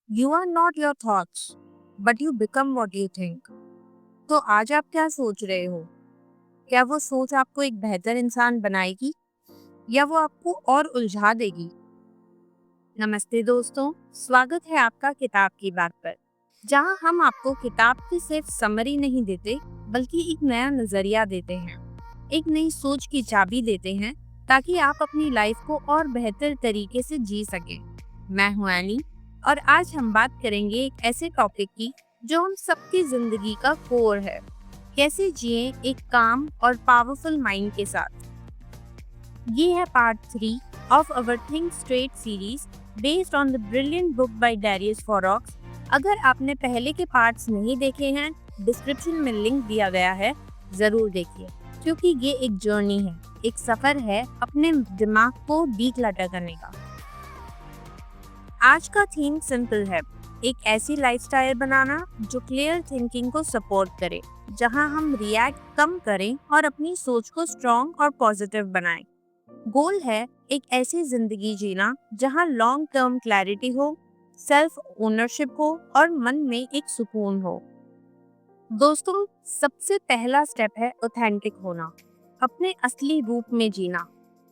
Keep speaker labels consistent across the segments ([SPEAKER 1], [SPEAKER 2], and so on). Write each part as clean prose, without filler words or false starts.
[SPEAKER 1] You are not your thoughts, but you become what you think. तो आज आप क्या सोच रहे हो? क्या वो सोच आपको एक बेहतर इंसान बनाएगी या वो आपको और उलझा देगी? नमस्ते दोस्तों, स्वागत है आपका किताब की बात पर, जहां हम आपको किताब की सिर्फ समरी नहीं देते, बल्कि एक नया नजरिया देते हैं, एक नई सोच की चाबी देते हैं, ताकि आप अपनी लाइफ को और बेहतर तरीके से जी सकें। मैं हूं एनी और आज हम बात करेंगे एक ऐसे टॉपिक की जो हम सबकी जिंदगी का कोर है। कैसे जिए एक काम और पावरफुल माइंड के साथ। ये है part 3 of our think straight series based on the brilliant book by Darius Foroux. अगर आपने पहले के पार्ट्स नहीं देखे हैं, डिस्क्रिप्शन में लिंक दिया गया है, जरूर देखिए, क्योंकि ये एक जर्नी है, एक सफर है अपने दिमाग को डीक्लटर करने का। आज का थीम सिंपल है, एक ऐसी लाइफस्टाइल बनाना जो क्लियर थिंकिंग को सपोर्ट करे, जहां हम रिएक्ट कम करें और अपनी सोच को स्ट्रॉन्ग और पॉजिटिव बनाएं। गोल है एक ऐसी जिंदगी जीना जहां लॉन्ग टर्म क्लैरिटी हो, सेल्फ ओनरशिप हो और मन में एक सुकून हो। दोस्तों, सबसे पहला स्टेप है ऑथेंटिक होना, अपने असली रूप में जीना।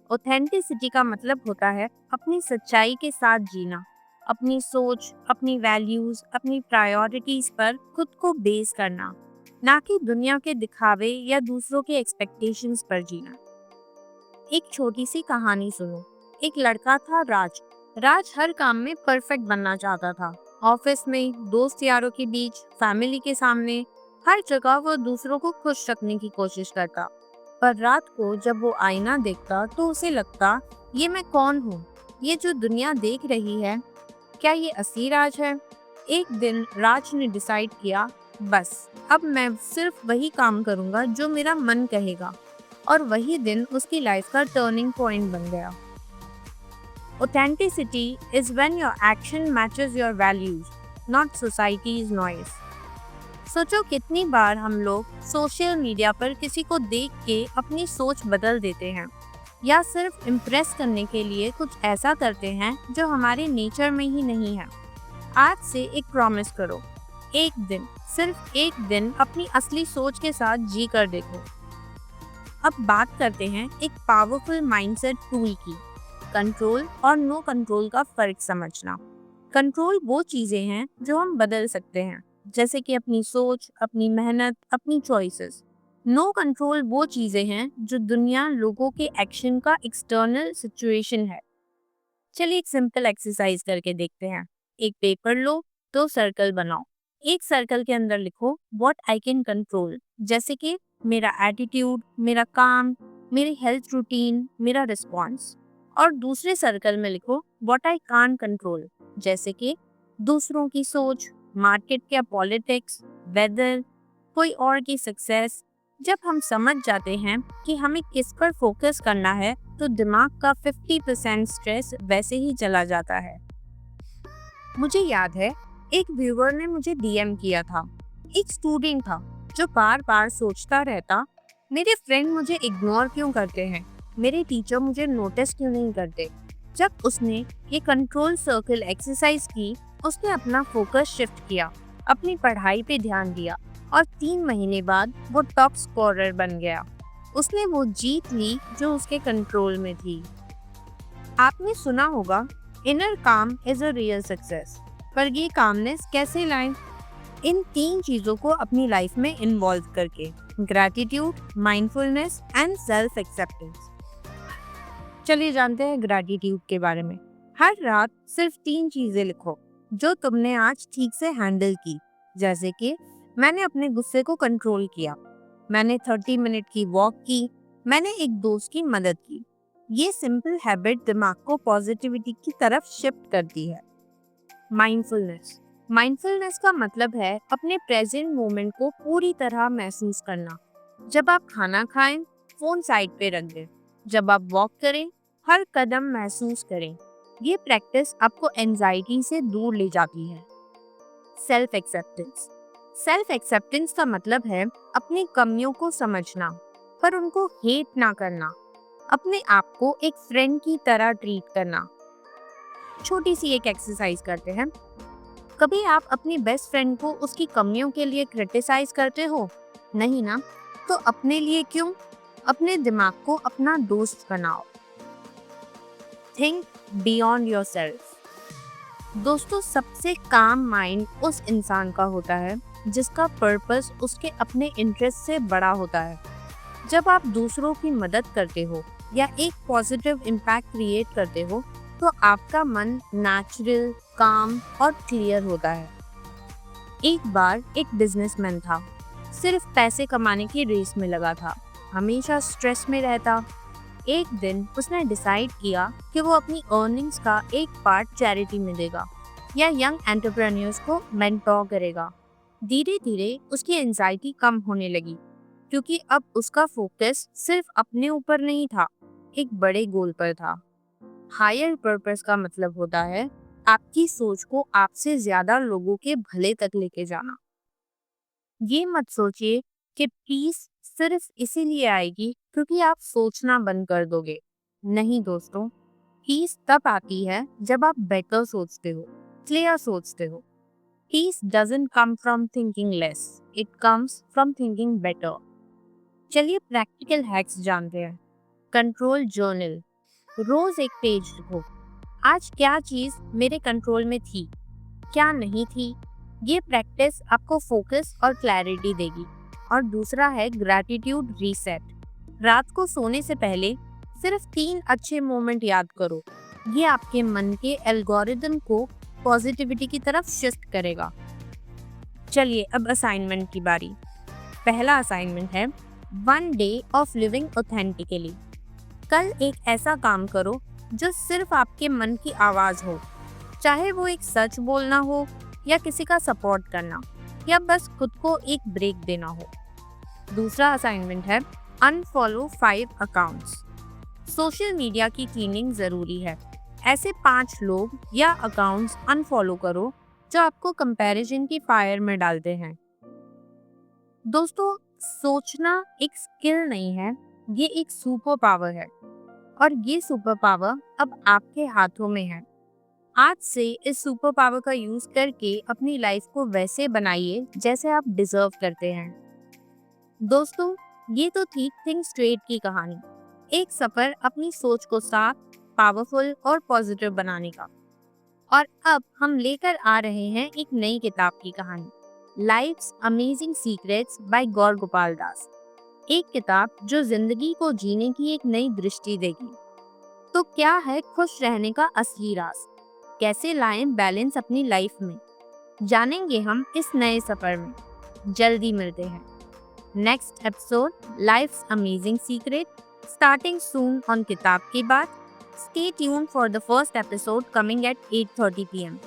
[SPEAKER 1] ऑथेंटिसिटी का मतलब होता है अपनी सच्चाई के साथ जीना, अपनी सोच, अपनी वैल्यूज, अपनी प्रायोरिटीज पर खुद को बेस करना, ना कि दुनिया के दिखावे या दूसरों के एक्सपेक्टेशंस पर जीना। एक छोटी सी कहानी सुनो। एक लड़का था राज। राज हर काम में परफेक्ट बनना चाहता था। ऑफिस में, दोस्त यारों के बीच, फैमिली के सामने, हर जगह वो दूसरों को खुश रखने की कोशिश करता। पर रात को जब वो आईना देखता तो उसे लगता, ये मैं कौन हूँ? ये जो दुनिया देख रही है, क्या ये असली राज है? एक दिन राज ने डिसाइड किया, बस अब मैं सिर्फ वही काम करूंगा जो मेरा मन कहेगा। और वही दिन उसकी लाइफ का टर्निंग पॉइंट बन गया। Authenticity is when your action matches your values, not society's noise. सोचो कितनी बार हम लोग सोशल मीडिया पर किसी को देख के अपनी सोच बदल देते हैं, या सिर्फ इम्प्रेस करने के लिए कुछ ऐसा करते हैं जो हमारे नेचर में ही नहीं है। आज से एक प्रॉमिस करो, एक दिन, सिर्फ एक दिन अपनी असली सोच के साथ जी कर देखो। अब बात करते हैं एक पावरफुल माइंडसेट टूल की, कंट्रोल और नो कंट्रोल का फर्क समझना। कंट्रोल वो चीजें हैं जो हम बदल सकते हैं, जैसे कि अपनी सोच, अपनी मेहनत, अपनी चॉइसेस। नो कंट्रोल वो चीजें हैं जो दुनिया, लोगों के एक्शन का एक्सटर्नल सिचुएशन है। चलिए एक सिंपल एक्सरसाइज करके देखते हैं। एक पेपर लो, 2 सर्कल बनाओ। एक सर्कल के अंदर लिखो व्हाट आई कैन कंट्रोल, जैसे कि मेरा एटीट्यूड, मेरा काम, मेरी हेल्थ रूटीन, मेरा रिस्पॉन्स। और दूसरे सर्कल में लिखो व्हाट आई कांट कंट्रोल, जैसे कि दूसरों की सोच, मार्केट या पॉलिटिक्स, वेदर, कोई और की सक्सेस। जब हम समझ जाते हैं कि हमें किस पर फोकस करना है, तो दिमाग का 50% स्ट्रेस वैसे ही चला जाता है। मुझे याद है, एक व्यूअर ने मुझे डीएम किया था। एक स्टूडेंट था जो बार बार सोचता रहता, मेरे फ्रेंड मुझे इग्नोर क्यों करते हैं, मेरे टीचर मुझे नोटिस क्यों नहीं करते। जब उसने ये कंट्रोल सर्कल एक्सरसाइज की, उसने अपना फोकस शिफ्ट किया, अपनी पढ़ाई पे ध्यान दिया, और 3 महीने बाद वो टॉप स्कोरर बन गया। उसने वो जीत ली जो उसके कंट्रोल में थी। आपने सुना होगा, इनर काम इज अ रियल सक्सेस, पर ये कामनेस कैसे लाएं? इन 3 चीजों को अपनी लाइफ में इन्वॉल्व करके, gratitude, mindfulness and self acceptance. चलिए जानते हैं ग्रैटिट्यूड के बारे में। हर रात सिर्फ 3 चीजें लिखो जो तुमने आज ठीक से हैंडल की, जैसे कि मैंने अपने गुस्से को कंट्रोल किया, मैंने 30 मिनट की वॉक की, मैंने एक दोस्त की मदद की। ये सिंपल हैबिट दिमाग को पॉजिटिविटी की तरफ शिफ्ट करती है। माइंडफुलनेस। माइंडफुलनेस का मतलब है अपने प्रेजेंट मोमेंट को पूरी तरह महसूस करना। जब आप खाना खाएं, फोन साइड पे रख दें। जब आप वॉक करें, हर कदम महसूस करें। ये प्रैक्टिस आपको एंजाइटी से दूर ले जाती है। Self acceptance. सेल्फ एक्सेप्टेंस का मतलब है अपनी कमियों को समझना, पर उनको हेट ना करना। अपने आप को एक फ्रेंड की तरह ट्रीट करना। छोटी सी एक एक्सरसाइज करते हैं। कभी आप अपनी बेस्ट फ्रेंड को उसकी कमियों के लिए क्रिटिसाइज करते हो? नहीं ना? तो अपने लिए क्यों? अपने दिमाग को अपना दोस्त बनाओ। Think beyond yourself. दोस्तों, सबसे काम माइंड उस इंसान का होता है जिसका पर्पस उसके अपने इंटरेस्ट से बड़ा होता है। जब आप दूसरों की मदद करते हो या एक पॉजिटिव इम्पैक्ट क्रिएट करते हो तो आपका मन नेचुरल, काम और क्लियर होता है। एक बार एक बिजनेसमैन था, सिर्फ पैसे कमाने की रेस में लगा था, हमेशा स्ट्रेस में रहता। एक दिन उसने डिसाइड किया कि वो अपनी अर्निंग्स का एक पार्ट चैरिटी में देगा या यंग एंटरप्रेन्योर्स को मेंटोर करेगा। धीरे धीरे उसकी एंजाइटी कम होने लगी क्योंकि अब उसका फोकस सिर्फ अपने ऊपर नहीं था, एक बड़े गोल पर था। हायर पर्पस का मतलब होता है आपकी सोच को आपसे ज्यादा लोगों के भले तक लेके जाना। ये मत सोचिए कि पीस सिर्फ इसीलिए आएगी क्योंकि आप सोचना बंद कर दोगे। नहीं दोस्तों, पीस तब आती है जब आप बेटर सोचते हो, क्लियर सोचते हो। Peace doesn't come from thinking less, it comes from thinking better. चलिए प्रैक्टिकल हैक्स जानते हैं। Control journal. रोज एक पेज लिखो। आज क्या चीज मेरे कंट्रोल में थी, क्या नहीं थी। ये प्रैक्टिस आपको फोकस और क्लैरिटी देगी। और दूसरा है ग्रैटिट्यूड रीसेट। रात को सोने से पहले सिर्फ 3 अच्छे मोमेंट याद करो। ये आपके मन के एल्गोरिदम को पॉजिटिविटी की तरफ शिफ्ट करेगा। चलिए अब असाइनमेंट की बारी। पहला असाइनमेंट है 1 डे ऑफ लिविंग ऑथेंटिकली। कल एक ऐसा काम करो जो सिर्फ आपके मन की आवाज हो, चाहे वो एक सच बोलना हो या किसी का सपोर्ट करना या बस खुद को एक ब्रेक देना हो। दूसरा असाइनमेंट है अनफॉलो 5 अकाउंट्स। सोशल मीडिया की क्लीनिंग जरूरी है। ऐसे 5 लोग या अकाउंट्स अनफॉलो करो जो आपको कंपैरिजन की फायर में डालते हैं। दोस्तों, सोचना एक स्किल नहीं है, ये एक सुपर पावर है और ये सुपर पावर अब आपके हाथों में है। आज से इस सुपर पावर का यूज करके अपनी लाइफ को वैसे बनाइए जैसे आप डिजर्व करते हैं। दोस्तों, ये तो थी थिंक स्ट्रेट की कहानी, एक सफर अपनी सोच को साफ, पावरफुल और पॉजिटिव बनाने का। और अब हम लेकर आ रहे हैं एक नई किताब की कहानी, लाइफ्स अमेजिंग सीक्रेट्स बाय गौर गोपाल दास। एक किताब जो जिंदगी को जीने की एक नई दृष्टि देगी। तो क्या है खुश रहने का असली राज? कैसे लाएं बैलेंस अपनी लाइफ में? जानेंगे हम इस नए सफर में। जल्दी मिलते हैं। Next episode life's amazing secret, starting soon on Kitab ki Baat. Stay tuned for the first episode coming at 8:30 PM।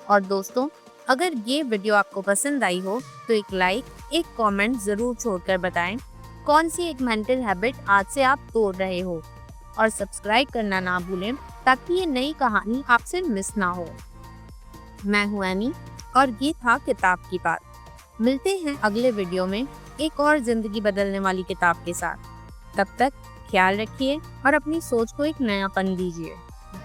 [SPEAKER 1] और दोस्तों, अगर ये वीडियो आपको पसंद आई हो तो एक लाइक, एक कमेंट जरूर छोड़कर बताएं कौन सी एक मेंटल हैबिट आज से आप तोड़ रहे हो। और सब्सक्राइब करना ना भूलें ताकि ये नई कहानी आपसे मिस ना हो। मैं हूं एनी और ये था किताब की बात। मिलते हैं अगले वीडियो में एक और जिंदगी बदलने वाली किताब के साथ। तब तक ख्याल रखिए और अपनी सोच को एक नयापन दीजिए।